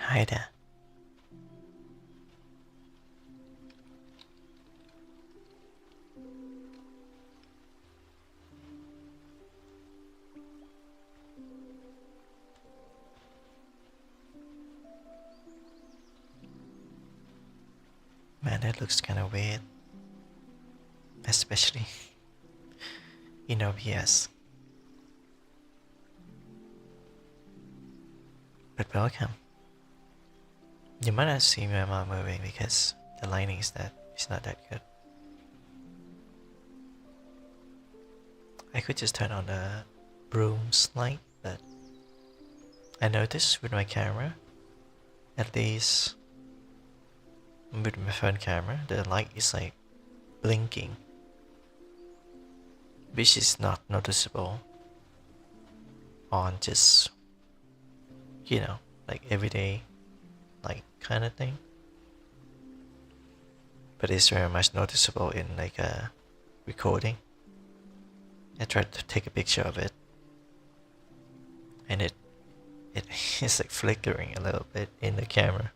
Hi there. Man, that looks kinda weird. Especially in OBS. But welcome. You might not see my mouth moving because the lighting is not that good. I could just turn on the room's light, but I noticed with my camera, at least with my phone camera, the light is like blinking, which is not noticeable on just, like everyday light kind of thing. But it's very much noticeable in like a recording. I tried to take a picture of it, and it is like flickering a little bit in the camera.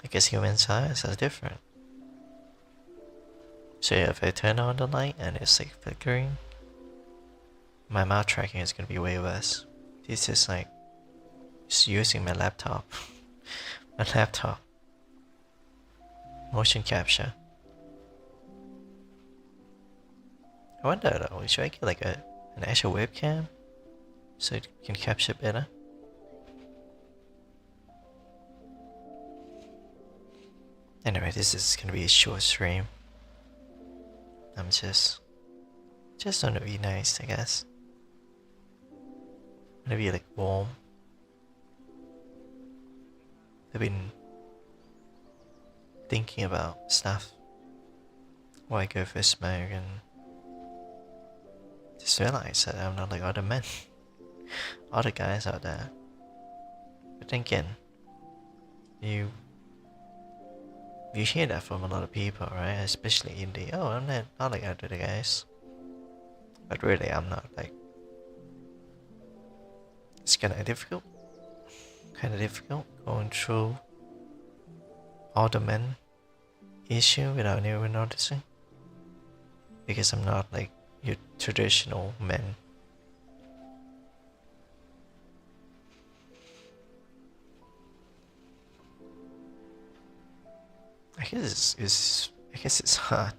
I guess human eyes are different. So yeah, if I turn on the light and it's like flickering, my mouth tracking is gonna be way worse. This is like just using my laptop. My laptop. Motion capture. I wonder though, should I get like an actual webcam so it can capture better? Anyway, this is gonna be a short stream. I'm just gonna be nice, I guess. Gonna be like warm. I've been thinking about stuff while I go for a smoke and just realize that I'm not like other men, other guys out there. But then again, you hear that from a lot of people, right? Especially in the I'm not like other guys. But really, I'm not like. It's kind of difficult going through all the men issue without even noticing, because I'm not like your traditional men. I guess it's hard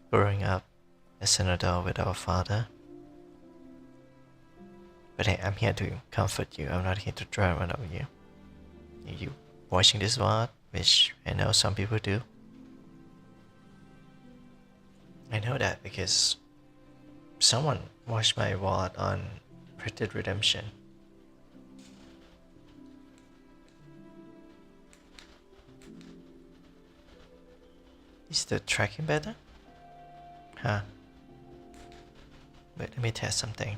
growing up as an adult without a father. But hey, I'm here to comfort you. I'm not here to drown on you. You watching this VOD, which I know some people do. I know that because someone watched my VOD on Red Dead Redemption. Is the tracking better? Huh. Wait, let me test something.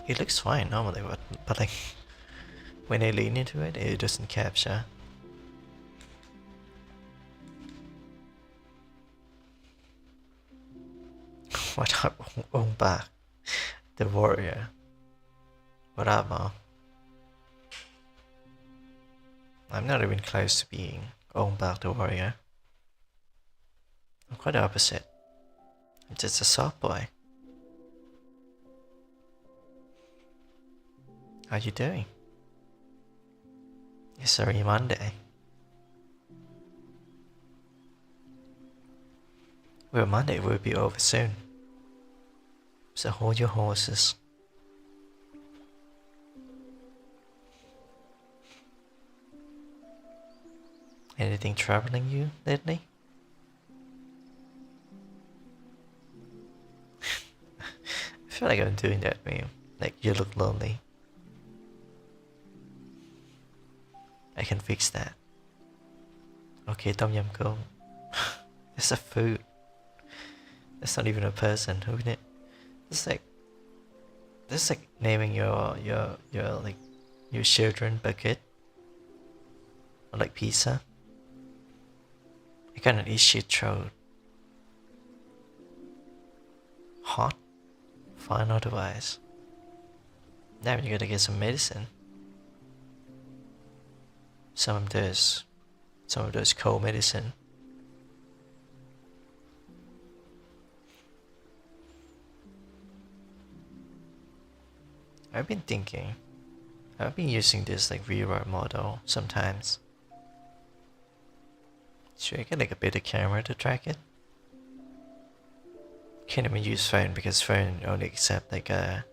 It looks fine normally, but like when I lean into it, it doesn't capture. What up, Ongba, the warrior? What up, Mo? I'm not even close to being Ongba the warrior. I'm quite the opposite. I'm just a soft boy. How you doing? It's already Monday. Well, Monday will be over soon. So hold your horses. Anything troubling you lately? I feel like I'm doing that, man. Like, you look lonely. I can fix that. Okay, Tom Yum Goong. It's a food. That's not even a person, isn't it? It's like naming your like your children bucket or like pizza. I got an issue throat. Hot? Fine otherwise. Now you gotta get some medicine. some of those cold medicine. I've been thinking, I've been using this like rear model sometimes. Should I get like a better camera to track it? Can't even use phone because phone only accept like an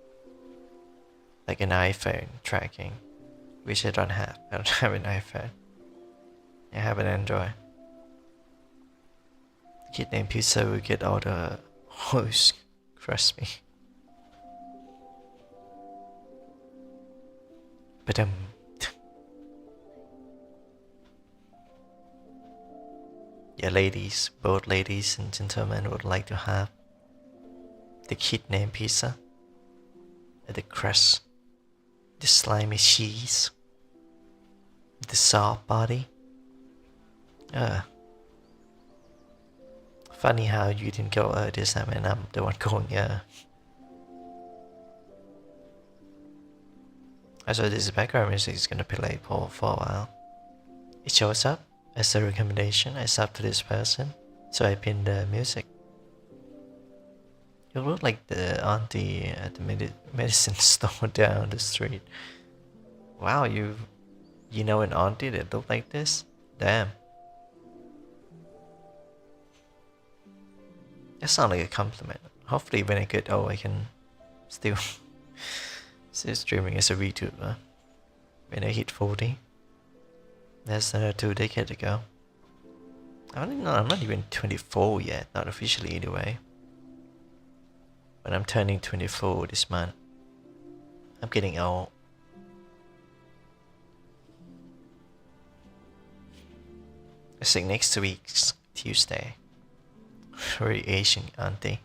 iPhone tracking, which I don't have. I don't have an iPhone. I have an Android. Kid named Pizza will get all the hosts. Trust me. But yeah, ladies, both ladies and gentlemen would like to have the kid named Pizza, the crust, the slimy cheese, the soft body. Funny how you didn't go this time and I'm the one going Also, this background music is gonna play for a while. It shows up as a recommendation I sub to this person, so I pin the music. You look like the auntie at the medicine store down the street. Wow, you know an auntie that look like this? Damn. That sounds like a compliment. Hopefully when I get old I can still streaming as a VTuber. When I hit 40. That's 2 decades ago. I'm not even 24 yet, not officially anyway. But I'm turning 24 this month. I'm getting old. I think next week's Tuesday. Very Asian auntie.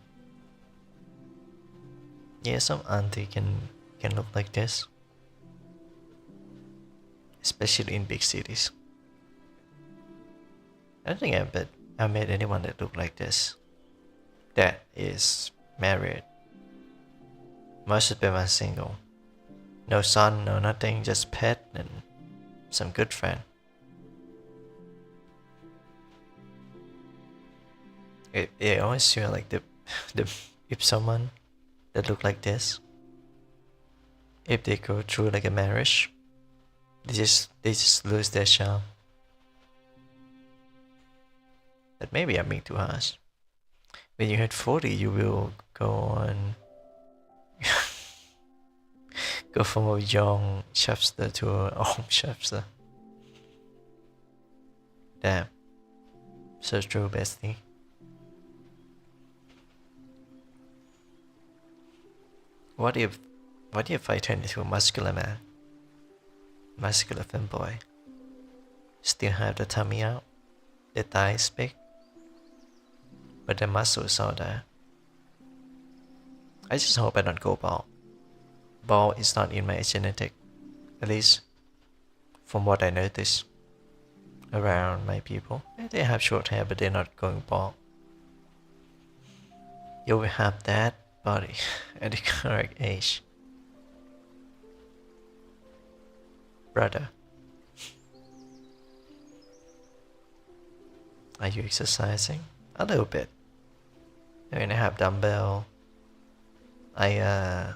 Yeah, some auntie can look like this. Especially in big cities. I don't think I met anyone that looked like this. That is married. Most of them are single. No son, no nothing, just pet and some good friend. It always feel like the if someone that look like this, if they go through like a marriage, they just lose their charm. But maybe I'm being too harsh. When you hit 40, you will go on go from a young chefster to an old chefster. Damn. So true, bestie. What if I turn into a muscular man? Muscular femboy. Still have the tummy out, the thighs big, but the muscles are there. I just hope I don't go bald. Bald is not in my genetic, at least from what I notice around my people. They have short hair but they're not going bald. You will have that body at the correct age. Brother, are you exercising? A little bit. I mean, I have dumbbell. I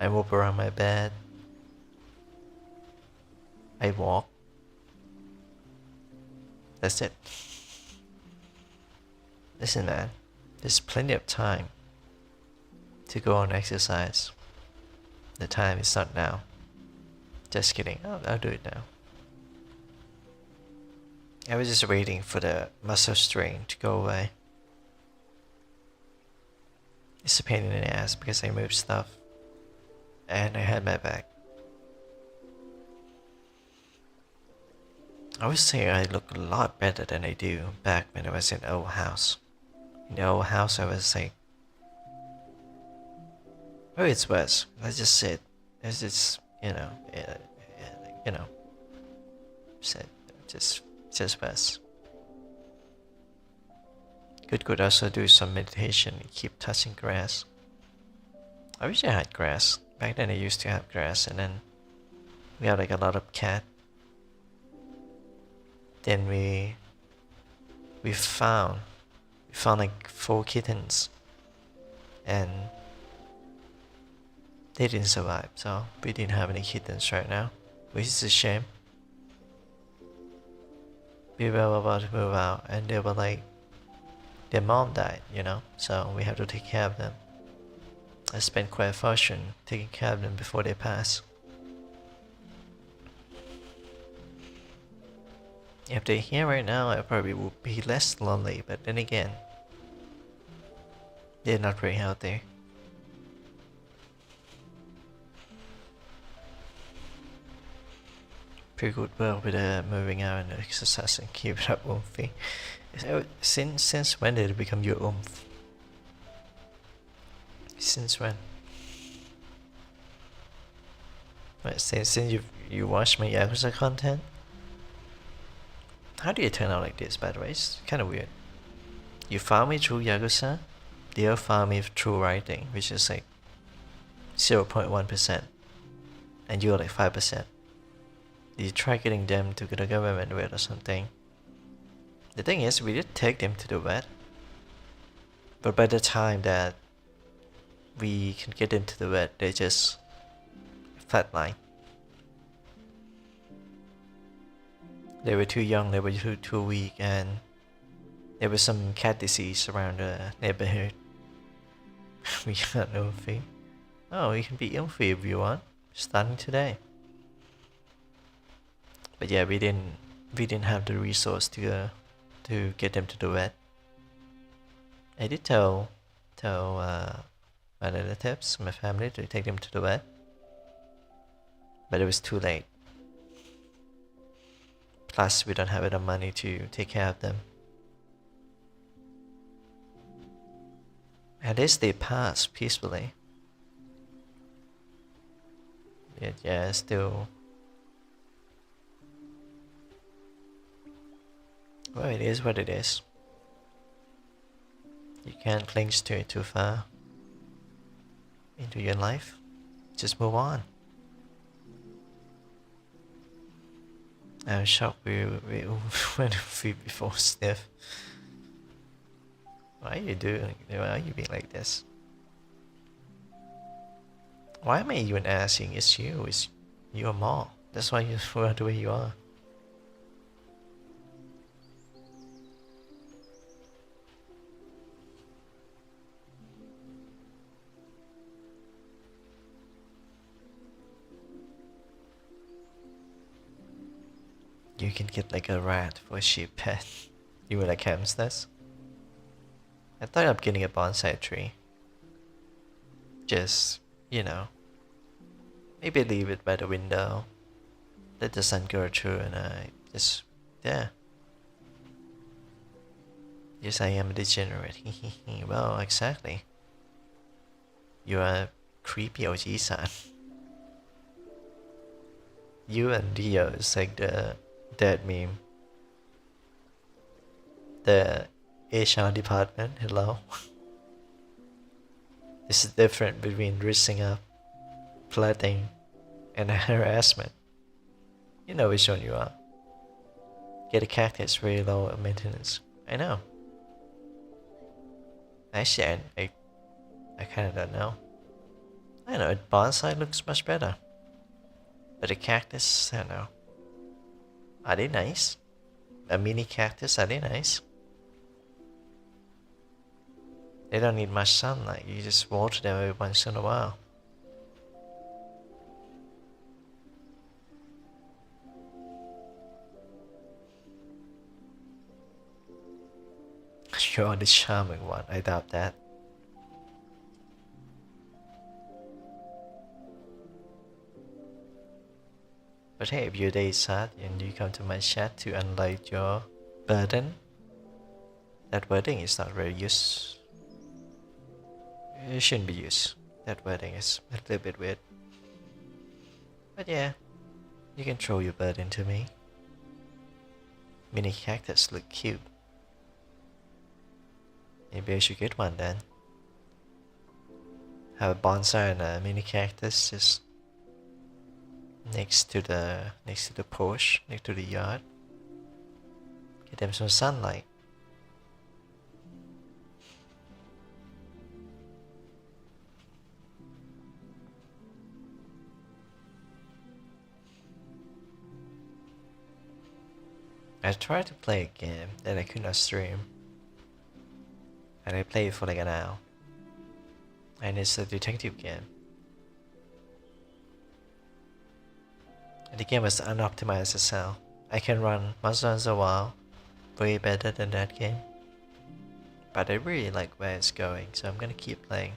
move around my bed. I walk. That's it. Listen, man, there's plenty of time to go on exercise. The time is not now. Just kidding. I'll do it now. I was just waiting for the muscle strain to go away. It's a pain in the ass because I moved stuff and I had my back. I would say I look a lot better than I do back when I was in the old house. In the old house I was like, oh, it's worse. Let's just sit. It's just, sit. Just worse. Could also do some meditation and keep touching grass. I wish I had grass. Back then I used to have grass and then we had like a lot of cat. Then we found like 4 kittens, and they didn't survive, so we didn't have any kittens right now, which is a shame. We were about to move out, and they were like, their mom died, so we have to take care of them. I spent quite a fortune taking care of them before they pass. If they're here right now, I probably would be less lonely, but then again, they're not very healthy. Pretty good work with moving out and exercising, keep it up, oomphy. Since when did it become your oomph? Since when? Wait, since you watched my Yakuza content? How do you turn out like this, by the way? It's kind of weird. You found me through Yakuza, the other found me through writing, which is like 0.1%, and you're like 5%. Did you try getting them to the government with or something? The thing is, we did take them to the vet, but by the time that we can get them to the vet, they just flatline. They were too young, they were too weak, and there was some cat disease around the neighborhood. We got no fee. Oh, you can be ill free if you want, starting today. But yeah, we didn't have the resource to get them to the vet. I did tell my relatives, my family, to take them to the vet, but it was too late. Plus, we don't have enough money to take care of them. At least they passed peacefully. Yeah, still. Well, it is what it is. You can't cling to it too far into your life. Just move on. I'm shocked we went before Steph. Why are you being like this? Why am I even asking? It's you. It's your mom. That's why you are the way you are. You can get like a rat for a sheep pet. You were like hamsters. I thought of getting a bonsai tree. Just, maybe leave it by the window. Let the sun go through and yeah. Yes, I am a degenerate. Well, exactly. You are a creepy OG-san. You and Dio is like the dead meme. The HR department, hello. This is different between dressing up, flirting, and harassment. You know which one you are. Get a cactus, very low maintenance. I know. Actually, I kinda don't know. I know, bonsai looks much better. But a cactus, I don't know. Are they nice? A mini cactus, are they nice? They don't need much sunlight, you just water them every once in a while. You're the charming one, I doubt that. But hey, if your day is sad and you come to my chat to unload your burden, that wording is not very used. It shouldn't be used. That wording is a little bit weird. But yeah, you can throw your burden to me. Mini cactus look cute. Maybe I should get one then. Have a bonsai and a mini cactus just next to the porch, next to the yard. Get them some sunlight. I tried to play a game that I could not stream, and I played it for like an hour, and it's a detective game. And the game was unoptimized as hell. I can run Monster Hunter Wild way better than that game, but I really like where it's going, so I'm gonna keep playing.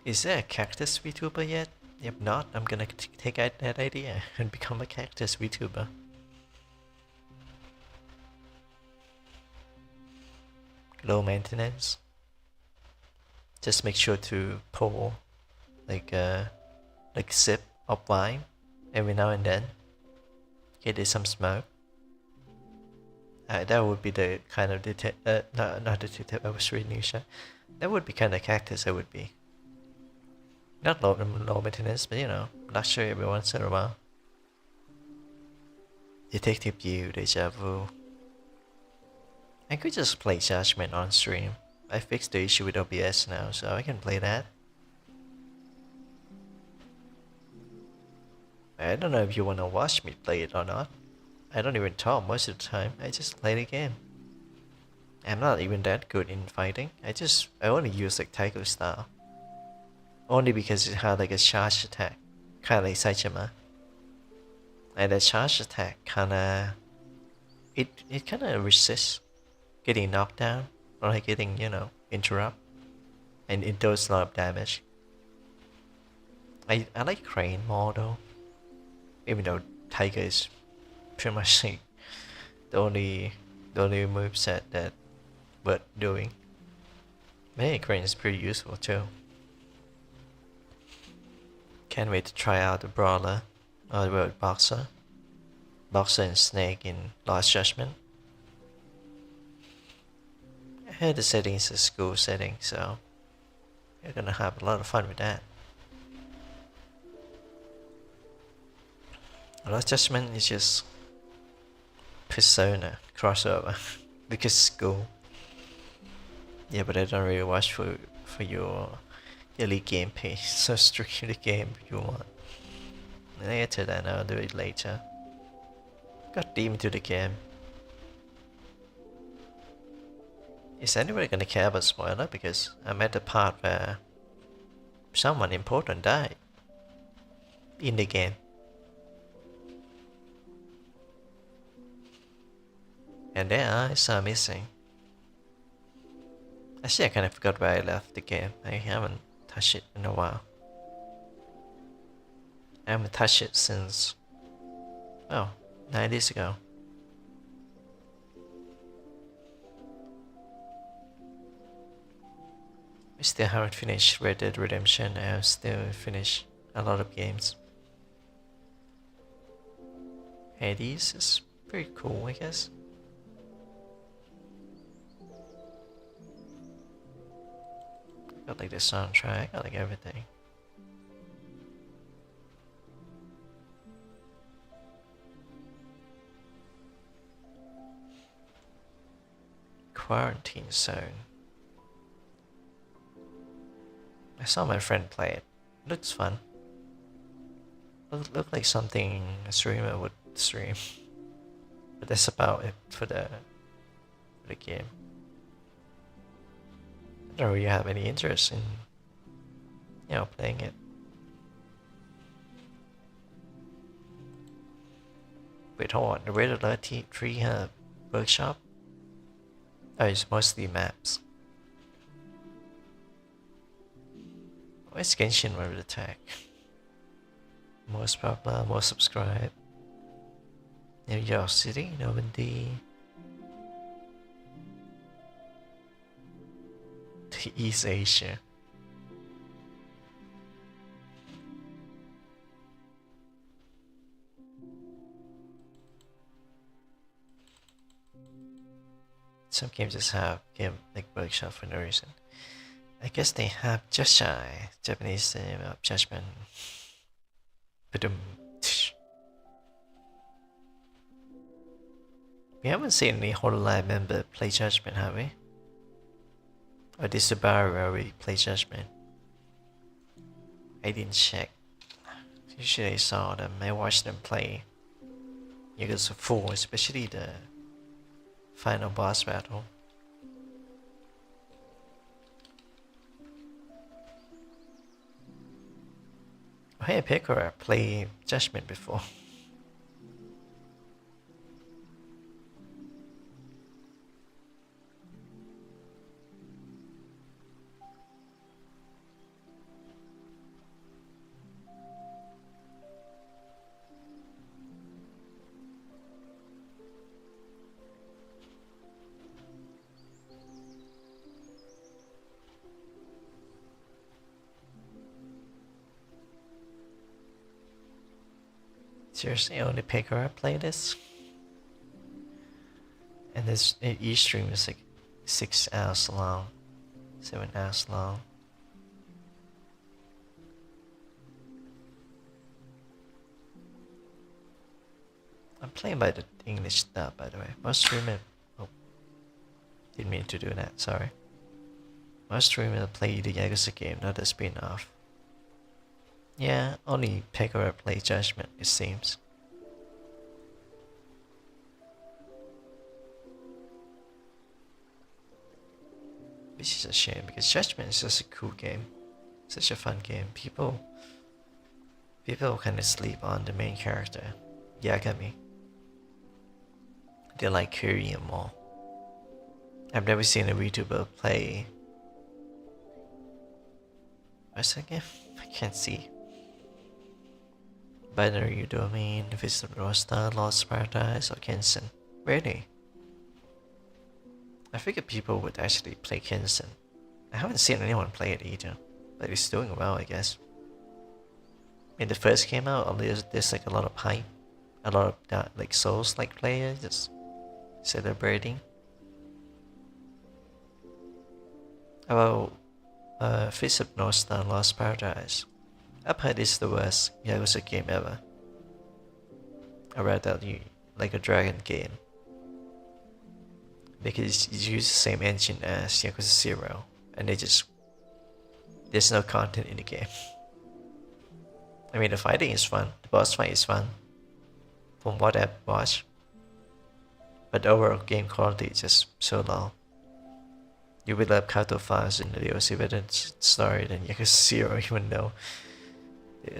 Is there a cactus VTuber yet? If not, I'm gonna take out that idea and become a cactus VTuber. Low maintenance. Just make sure to pour like sip of wine every now and then. Get it some smoke. That would be the kind of not the detective. I was reading news. That would be kind of cactus. I would be. Not low maintenance, but you know, luxury every once in a while. Detective View, Deja Vu. I could just play Judgment on stream. I fixed the issue with OBS now, so I can play that. I don't know if you wanna watch me play it or not. I don't even talk most of the time, I just play the game. I'm not even that good in fighting, I only use like Taiko style. Only because it had like a charge attack, kinda like Saitama. And the charge attack it kinda resists getting knocked down or like getting, you know, interrupt. And it does a lot of damage. I like Crane more though. Even though Tiger is pretty much like the only moveset that worth doing. Maybe Crane is pretty useful too. Can't wait to try out the Brawler or the World Boxer. Boxer and Snake in Lost Judgment. I heard the setting is a school setting, so you're gonna have a lot of fun with that. Lost Judgment is just Persona crossover because school. Yeah, but I don't really watch for your daily gameplay, so stream the game if you want. Later then, I'll do it later. Got deep into the game. Is anybody gonna care about spoiler? Because I'm at the part where someone important died in the game. And their eyes are missing. Actually, I kind of forgot where I left the game. I haven't touched it in a while. I haven't touched it since, 9 days ago. I still haven't finished Red Dead Redemption. I have still finished a lot of games. Hades is pretty cool, I guess. Got like the soundtrack, got like everything. Quarantine Zone. I saw my friend play it. Looks fun. Look like something a streamer would stream. But that's about it for the game. I don't really have any interest in, you know, playing it. Wait, hold on. The Red Alert 3 workshop? Oh, it's mostly maps. Where's Genshin Road Attack? Most popular, most subscribed. New York City, Normandy. East Asia. Some games just have game like workshop for no reason. I guess they have just shy Japanese name of Judgment. But We haven't seen any Hololive member play Judgment, have we? Or did Subaru already play Judgment? I didn't check. Usually I saw them, I watched them play Yakuza 4, especially the final boss battle. Oh, hey, Picora played Judgment before. Seriously, only Picora play this? And this each stream is like 6 hours long, 7 hours long. I'm playing by the English dub, by the way. Most streamers, oh, didn't mean to do that. Sorry. Most streamers play the Yakuza game, not the spin-off. Yeah, only Pecora play Judgment, it seems. Which is a shame because Judgment is just a cool game, such a fun game. People kind of sleep on the main character, Yagami. They like Kiryu more. I've never seen a VTuber play. What's that game? I can't see. Binary Domain, Visit Rosta, Lost Paradise, or Kenshin. Really? I figured people would actually play Kenshin. I haven't seen anyone play it either, but it's doing well, I guess. When the first came out, there's like a lot of hype, a lot of that, like Souls-like players just celebrating. About Fist of North Star Lost Paradise. I've heard it's the worst Yakuza game ever. I read that you like a dragon game. Because it uses the same engine as Yakuza 0 and there's no content in the game. I mean the fighting is fun, the boss fight is fun from what I've watched. But the overall game quality is just so low. You will have Kato files in the DLC better story than Yakuza 0 even though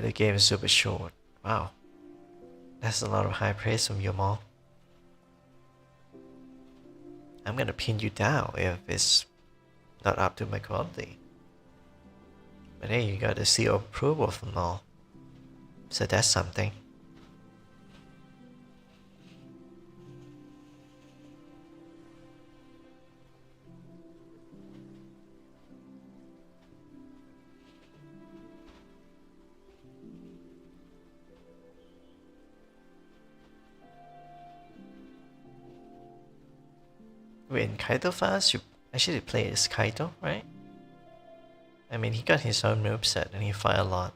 the game is super short. Wow. That's a lot of high praise from your mom. I'm gonna pin you down if it's not up to my quality. But hey, you got the seal of approval from all. So that's something. Wait, in Kaito files, you actually play as Kaito, right? I mean, he got his own moveset and he fight a lot.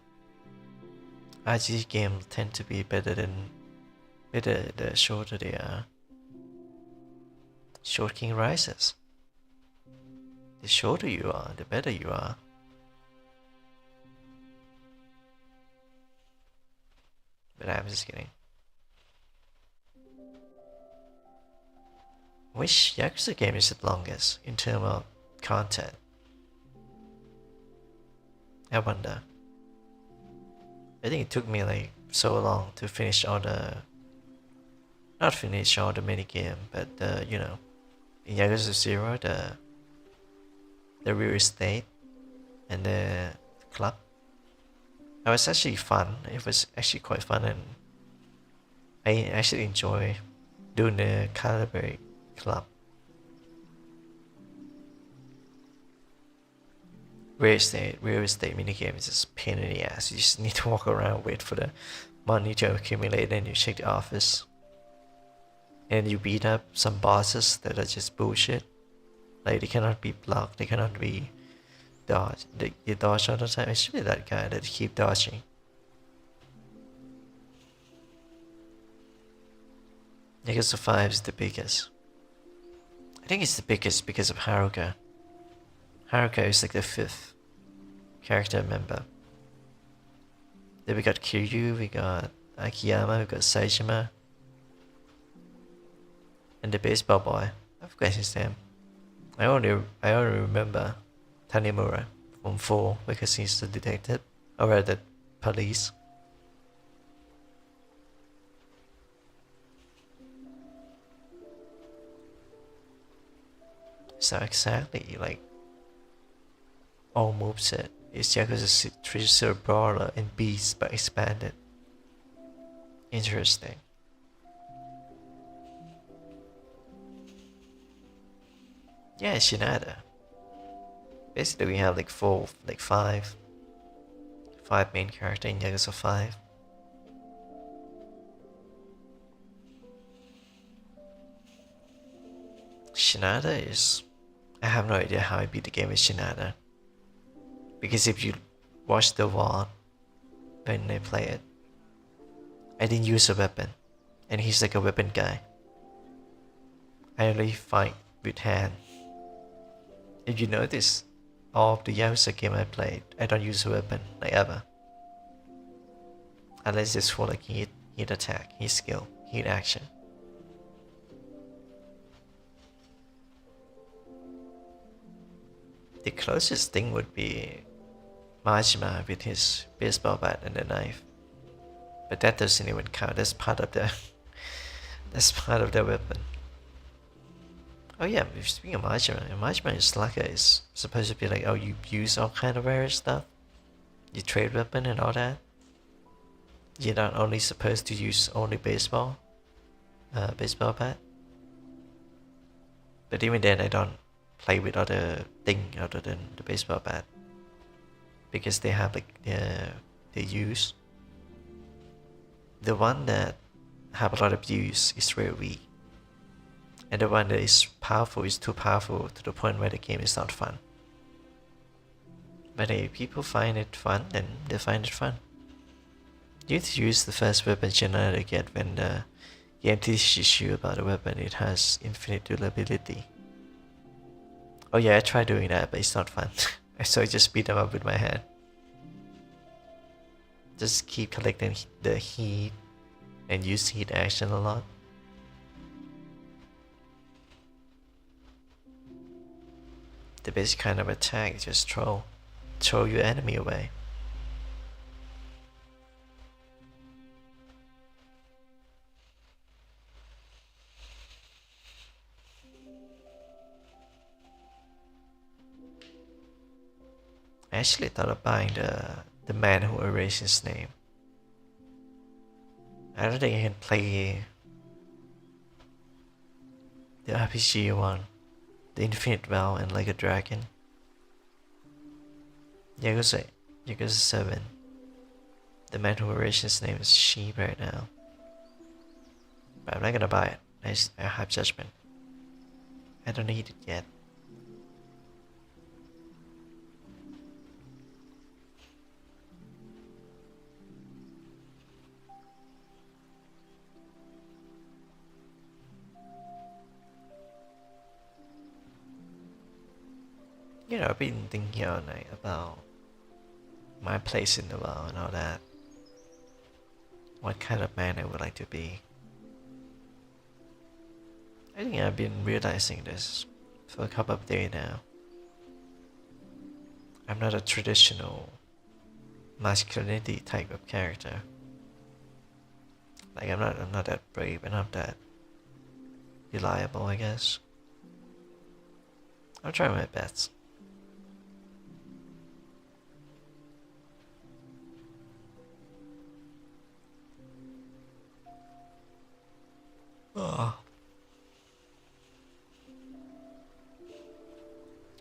RPG games tend to be better the shorter they are. Short King rises. The shorter you are, the better you are. But I'm just kidding. Which Yakuza game is the longest in terms of content? I wonder. I think it took me like so long to finish all the... Not finish all the minigame, but you know, in Yakuza 0, the real estate and the club. It was actually fun. It was actually quite fun and I actually enjoy doing the calibrate club. Real estate minigame is just a pain in the ass. You just need to walk around, wait for the money to accumulate, and you check the office. And you beat up some bosses that are just bullshit. Like they cannot be blocked, they cannot be dodged. They dodge all the time. It should be that guy that keep dodging. Yakuza 5 is the biggest. I think it's the biggest because of Haruka. Haruka is like the 5th character member. Then we got Kiryu, we got Akiyama, we got Saejima. And the baseball boy. I forgot his name. I only remember Tanimura from 4 because he's the detective. Or the police. So exactly like all moveset is Yakuza 3 Zero Brawler and Beast but expanded. Interesting. Yeah, Shinada. Basically we have like five main characters in Yakuza 5. Shinada is... I have no idea how I beat the game with Shinada. Because if you watch the VOD when I play it, I didn't use a weapon. And he's like a weapon guy. I only fight with hand. If you notice, all of the Yakuza game I played, I don't use a weapon, like ever. Unless it's for like hit attack, hit skill, hit action. The closest thing would be Majima with his baseball bat and the knife. But that doesn't even count, that's part of the that's part of the weapon. Oh yeah, speaking of Majima is like is supposed to be like, oh, you use all kind of rare stuff. You trade weapon and all that. You're not only supposed to use only baseball bat. But even then I don't play with other thing other than the baseball bat. Because they have like they use. The one that have a lot of use is very weak. And the one that is powerful is too powerful to the point where the game is not fun. But if people find it fun, then they find it fun. You need to use the first weapon generator get when the game teaches you about the weapon. It has infinite durability. Oh yeah, I tried doing that, but it's not fun. So I just beat them up with my hand. Just keep collecting the heat and use heat action a lot. The basic kind of attack is just throw your enemy away. I actually thought of buying the man who erased his name. I don't think I can play the RPG one, the Infinite Vow and Like a Dragon. Yakuza 7. The man who erased his name is cheap right now. But I'm not gonna buy it. I have judgment. I don't need it yet. You know, I've been thinking all night about my place in the world and all that. What kind of man I would like to be. I think I've been realizing this for a couple of days now. I'm not a traditional masculinity type of character. Like I'm not that brave and not that reliable, I guess. I'll try my best. Oh.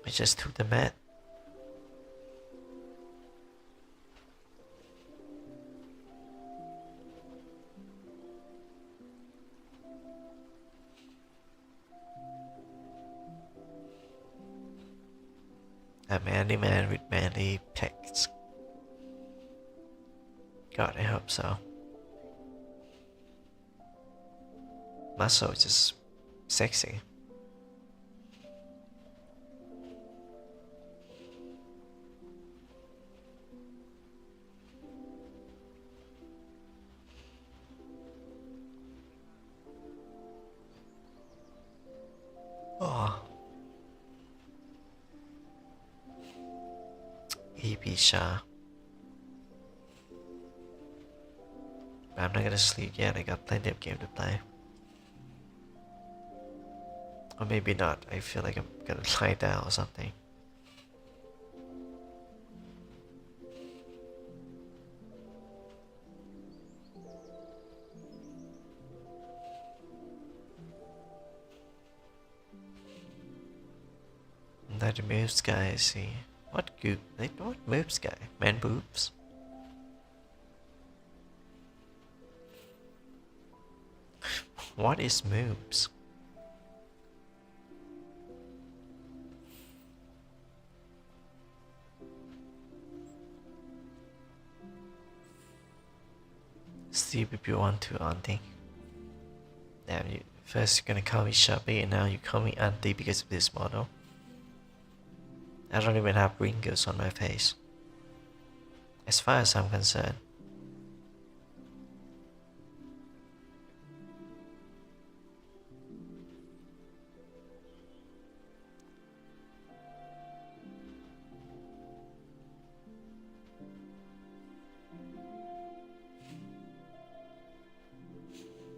I just took the mat. A manly man with manly pecs. God, I hope so. muscle is just sexy. Oh, EP Shah. But I'm not gonna sleep yet, I got plenty of game to play. Or maybe not, I feel like I'm gonna lie down or something. That moves guy, I see. What goop? What moves guy? Man boobs? What is moves? Steve if you want to, auntie. Damn you. First you're gonna call me chubby and now you call me auntie because of this model. I don't even have wrinkles on my face. As far as I'm concerned.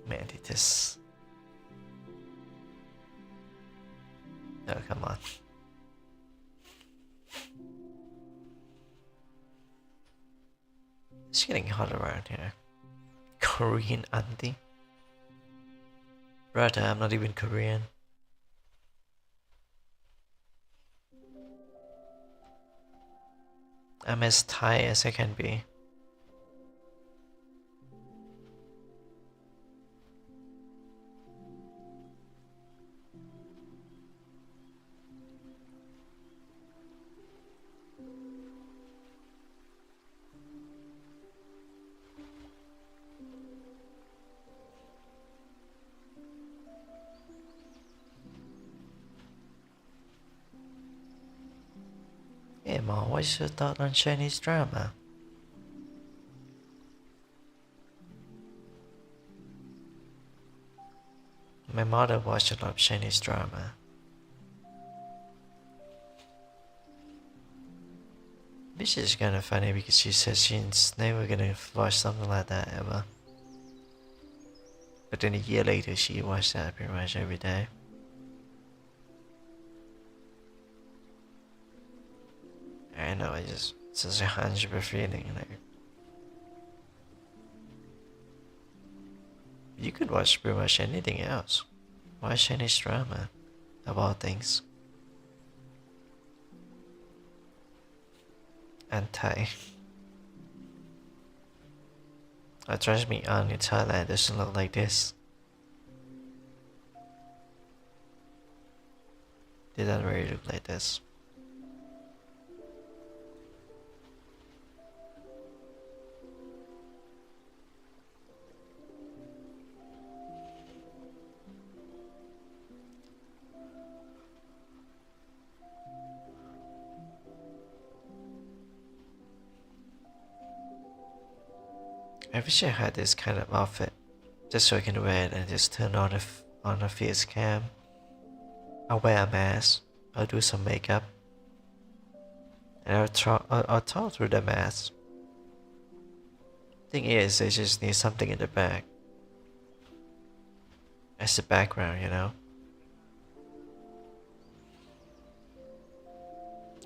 Man, it is. Oh, come on. It's getting hot around here. Korean auntie? Brother, I'm not even Korean. I'm as Thai as I can be. Hey Ma, what's your thought on Chinese drama? My mother watched a lot of Chinese drama. Which is kinda funny because she says she's never gonna watch something like that ever. But then a year later she watched that pretty much every day. I know, it's just a hunch of a feeling. Like, you could watch pretty much anything else. Why Chinese drama? Of all things. Anti. Trust me, on in Thailand doesn't look like this. They don't really look like this. I wish I had this kind of outfit, just so I can wear it and just turn on a face cam. I'll wear a mask, I'll do some makeup, and I'll talk through the mask. Thing is, I just need something in the back as the background, you know?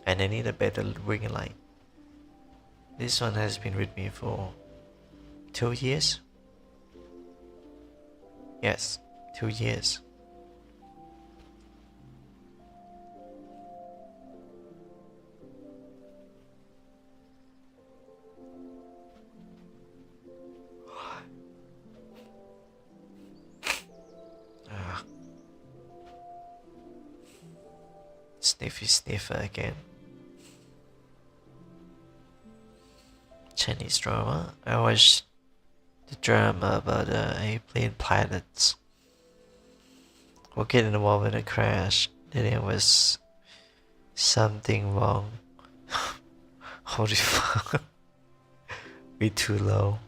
And I need a better ring light. This one has been with me for 2 years? Yes, 2 years. Sniffy sniffer again. Chinese drama. I watched the drama about airplane pilots. or get involved in a crash, then it was something wrong. Holy fuck. Be too low.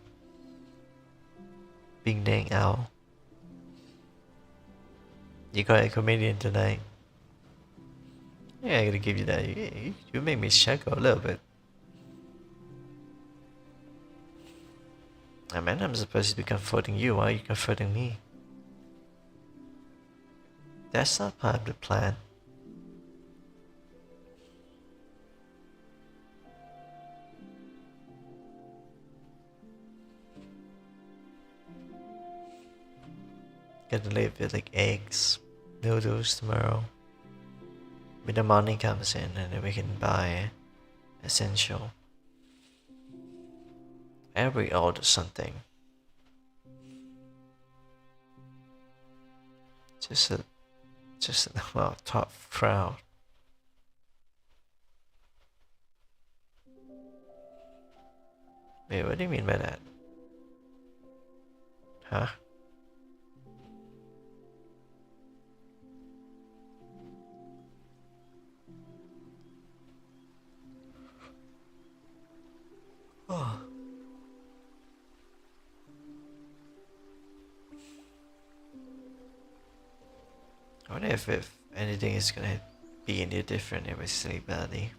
Being dang out. You got a comedian tonight. Yeah, I gotta give you that. You make me shake a little bit. I mean, I'm supposed to be comforting you. Why are you comforting me? That's not part of the plan. Gonna leave with like eggs, noodles tomorrow. When the money comes in, and then we can buy essential. Every order something. Just a well, top crowd. Wait, what do you mean by that? Huh? Oh. I wonder if anything is gonna be any different if I sleep early.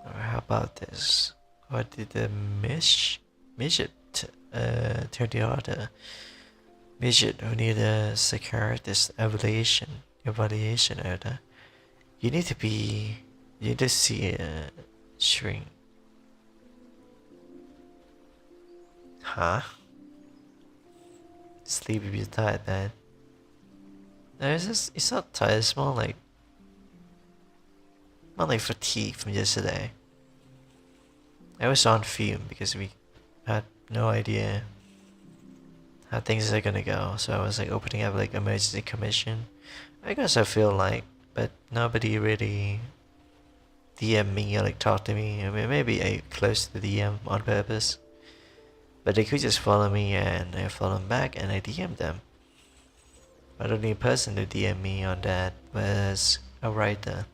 Or how about this? What did the midget tell the other midget who need a psychiatrist evaluation order? You need to see a shrink. Huh? Sleepy be tired, man. No, it's not tired, it's more like fatigue from yesterday. I was on fume because we had no idea how things are gonna go, so I was like opening up like emergency commission. I guess I feel like, but nobody really DM me or like talk to me. I mean, maybe I closed the DM on purpose, but they could just follow me and I follow them back and I DM them. But the only person to DM me on that was a writer.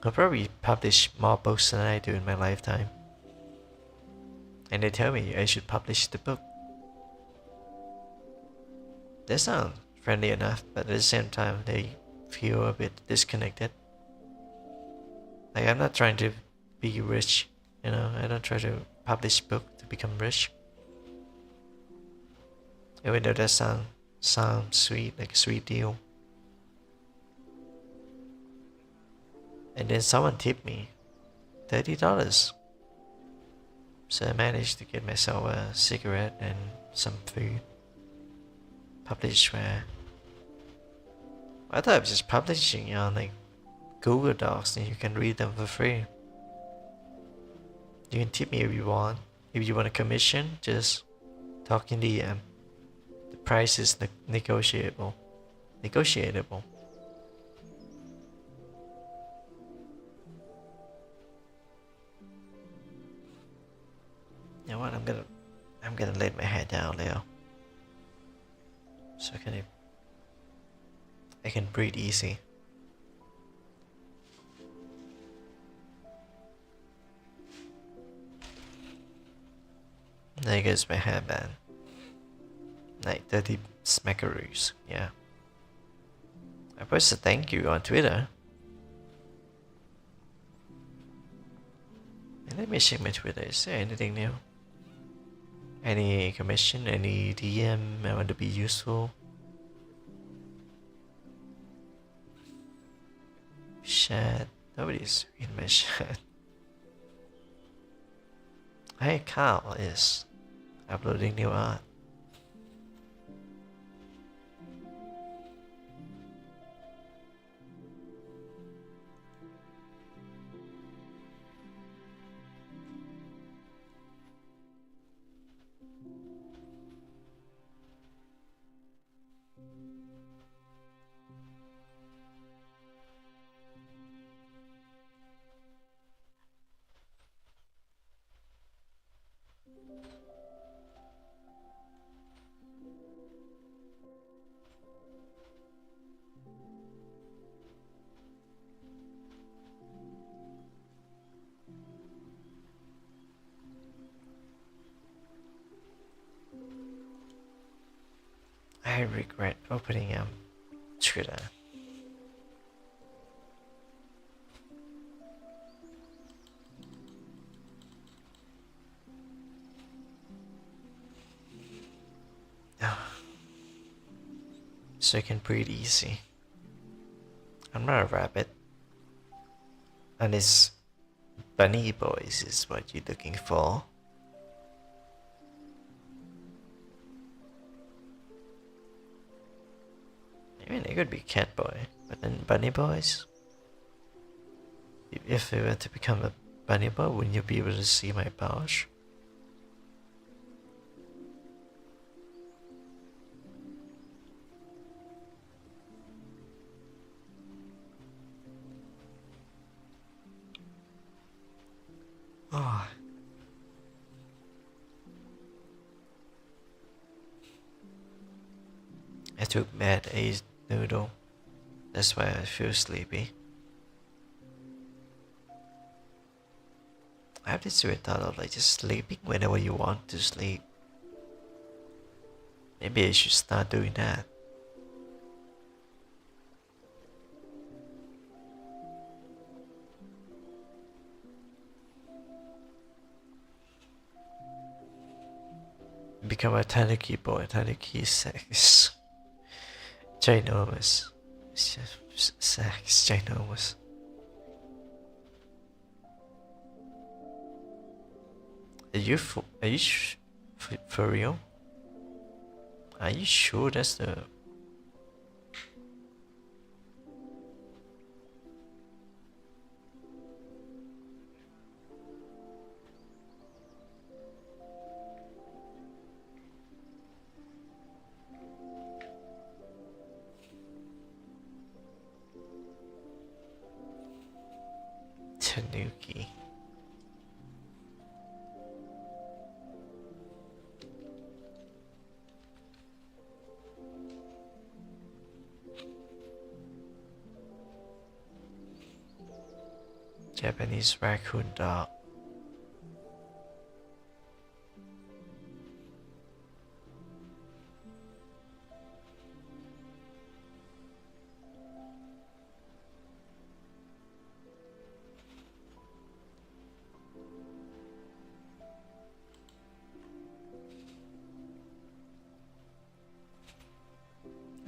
I'll probably publish more books than I do in my lifetime. And they tell me I should publish the book. They sound friendly enough, but at the same time they feel a bit disconnected. Like I'm not trying to be rich, you know, I don't try to publish book to become rich. Even though that sounds sweet, like a sweet deal. And then someone tipped me $30. So I managed to get myself a cigarette and some food. Published where? I thought I was just publishing on like Google Docs and you can read them for free. You can tip me if you want. If you want a commission, just talk in DM. The price is negotiable. Negotiable. You know what? I'm gonna lay my head down, Leo. So I can breathe easy. There goes my hairband. Like 30 smackaroos, yeah. I posted a thank you on Twitter. And let me check my Twitter. Is there anything new? Any commission? Any DM? I want to be useful. Chat. Nobody's in my chat. Hey, Carl is uploading new art. I regret opening Twitter. So you can breathe easy. I'm not a rabbit. And it's bunny boys is what you're looking for. I mean, it could be cat boy, but then bunny boys? If I were to become a bunny boy, wouldn't you be able to see my pouch? Oh. I took Mad A's noodle. That's why I feel sleepy. I have this weird thought of like just sleeping whenever you want to sleep. Maybe I should start doing that. Become a tanuki boy. Tanuki sex. Ginormous. Sex. Ginormous. Are you for real? Are you sure that's the... Tanuki. Japanese raccoon dog.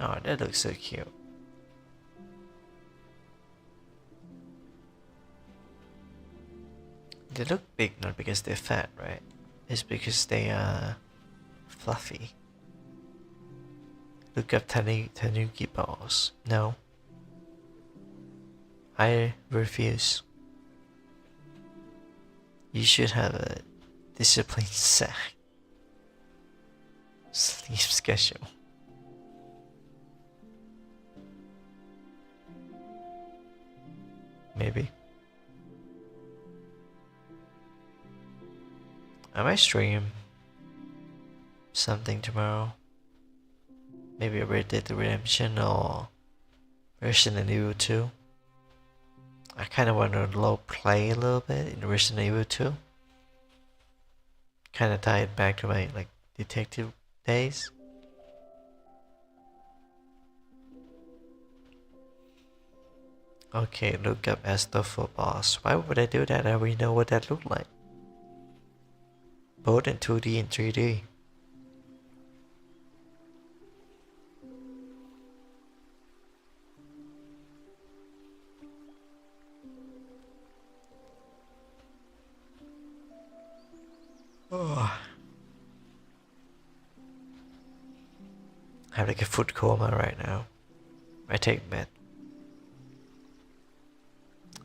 Oh, that looks so cute. They look big not because they're fat, right? It's because they are fluffy. Look up tanuki balls. No. I refuse. You should have a disciplined sleep schedule. Maybe. I might stream something tomorrow. Maybe a Red Dead Redemption or Resident Evil 2. I kind of want to low play a little bit in Resident Evil 2. Kind of tie it back to my like detective days. Okay, look up Astro boss. Why would I do that? I already know what that looked like. Both in 2D and 3D. Oh. I have like a food coma right now. I take med.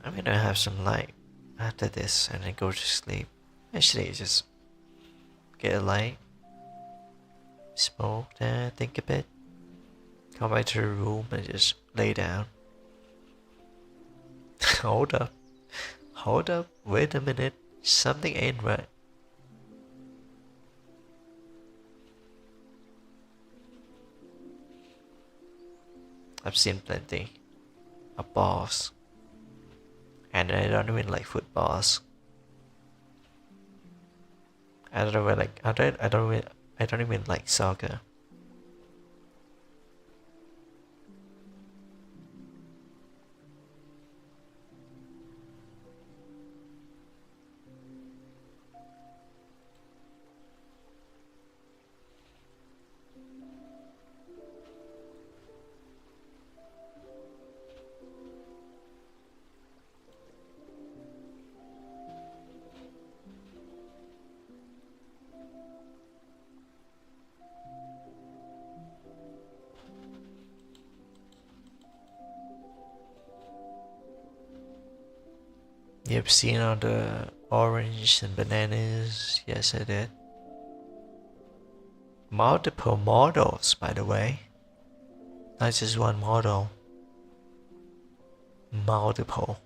I'm gonna have some light after this and then go to sleep. Actually, just get a light, smoke, then think a bit, come back to the room and just lay down. Hold up, wait a minute, something ain't right. I've seen plenty of balls, and I don't even like footballs. I don't even like soccer. You've seen all the orange and bananas? Yes, I did. Multiple models, by the way. Not just one model. Multiple.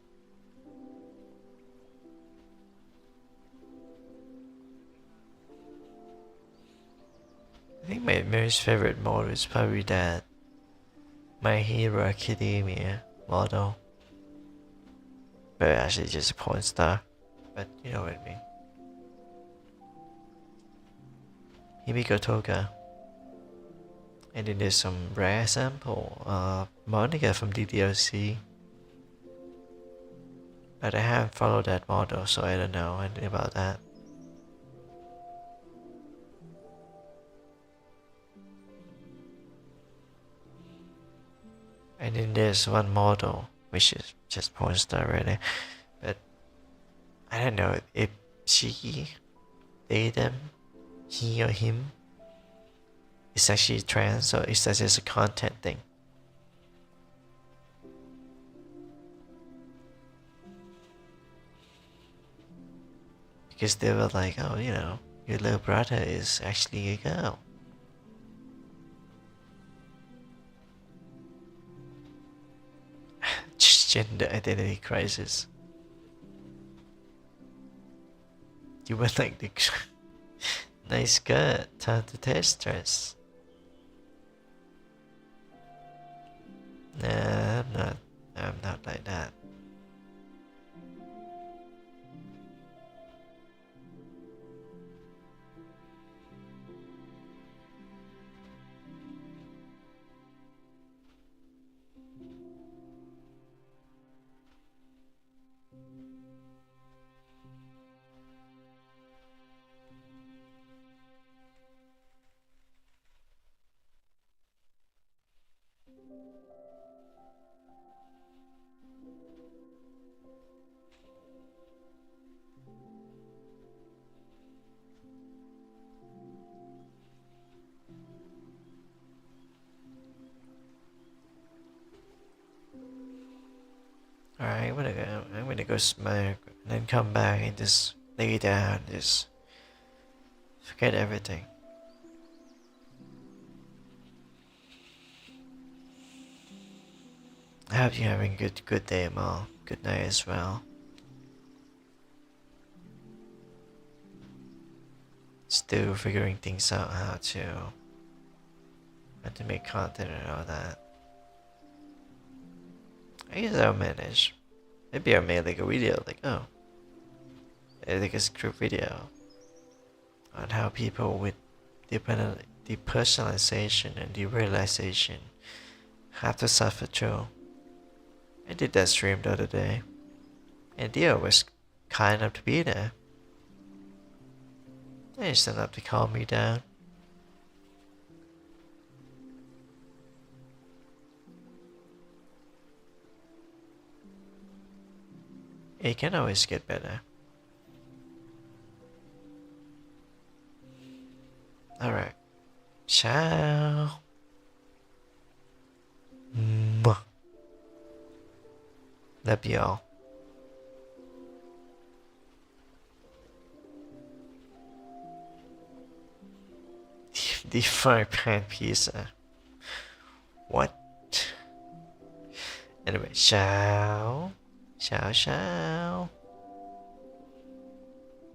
I think my most favorite model is probably that My Hero Academia model. But actually just a porn star. But you know what I mean. Himiko Toga. And then there's some rare sample Monica from DDLC. But I haven't followed that model, so I don't know anything about that. And then there's one model, which is just porn star really. But I don't know if she, they, them, he or him is actually trans or is that just a content thing? Because they were like, oh, you know, your little brother is actually a girl. Gender identity crisis. You were like the nice skirt, time to test dress. Nah, I'm not. I'm not like that. Alright, I'm gonna go smoke and then come back and just lay down, just forget everything. I hope you're having a good day, Mal. Good night as well. Still figuring things out how to make content and all that. I guess I'll manage. Maybe I'll make like a video like, oh, like a script video on how people with depersonalization and derealization have to suffer through. I did that stream the other day, and Dio was kind enough to be there. They just enough to calm me down. It can always get better. Alright. Ciao. Mwah. Love y'all. The fire pan pizza. What? Anyway, ciao. Ciao, ciao.